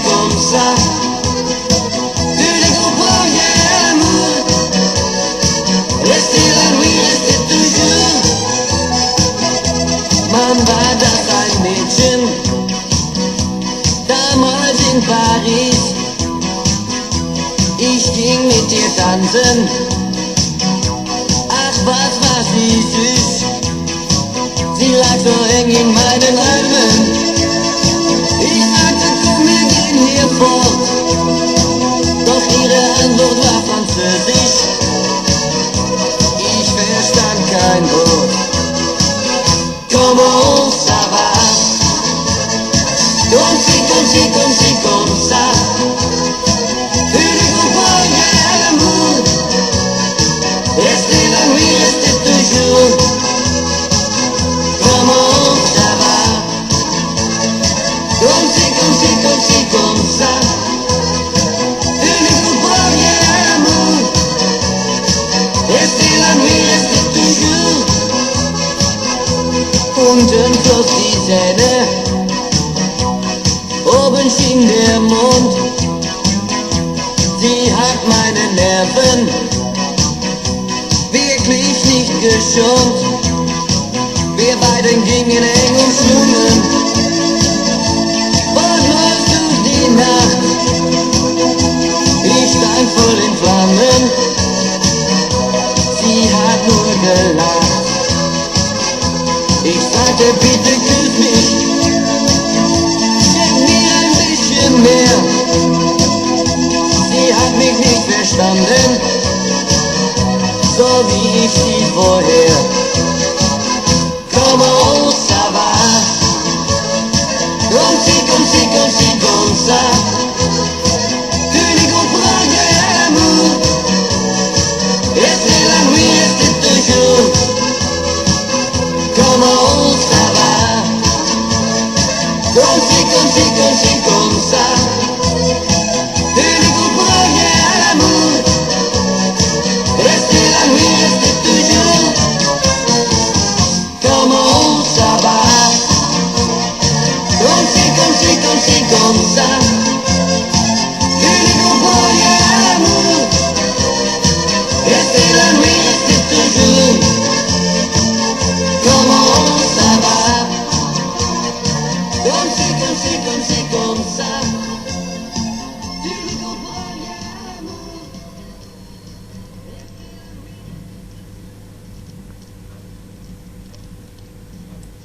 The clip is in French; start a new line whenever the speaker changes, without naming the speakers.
comme ça. Tu ne comprends rien, amour. Rester la nuit, rester toujours. Man war das ein Mädchen, damals in Paris. Ich ging mit ihr tanzen. Ach, was war sie süß. Sie lag so eng in meinen Armen. Ich sagte, komm, wir gehen hier fort. Doch ihre Antwort war Französisch. Ich verstand kein Wort. Comment ça va? Comme si, comme ça. Tu ne comprends rien, l'amour. Rester la nuit, rester toujours. Comment ça va? Comme si, comme ça. Tu ne comprends rien, l'amour. Rester la nuit, rester toujours. Unten floss die Seine, oben schien der Mond. Sie hat meine Nerven wirklich nicht geschont. Wir beiden gingen eng umschlungen, wortlos durch die Nacht. Ich stand voll in Flammen, sie hat nur gelacht. Ich sagte, bitte küss mich, schenk mir ein bisschen mehr. Sie hat mich nicht verstanden, so wie ich sie vorher. Comment ça va? Comme si, comme ça. Tu ne comprends rien, l'amour. Rester la nuit, rester toujours. Comment ça va? Comme si, comme ça. Tu ne comprends rien, l'amour. Rester la nuit, rester toujours. Comment ça va? Comme si, comme ça. Tu ne comprends rien, l'amour. Rester la nuit, rester toujours. Comment ça va? Comme si, comme ça.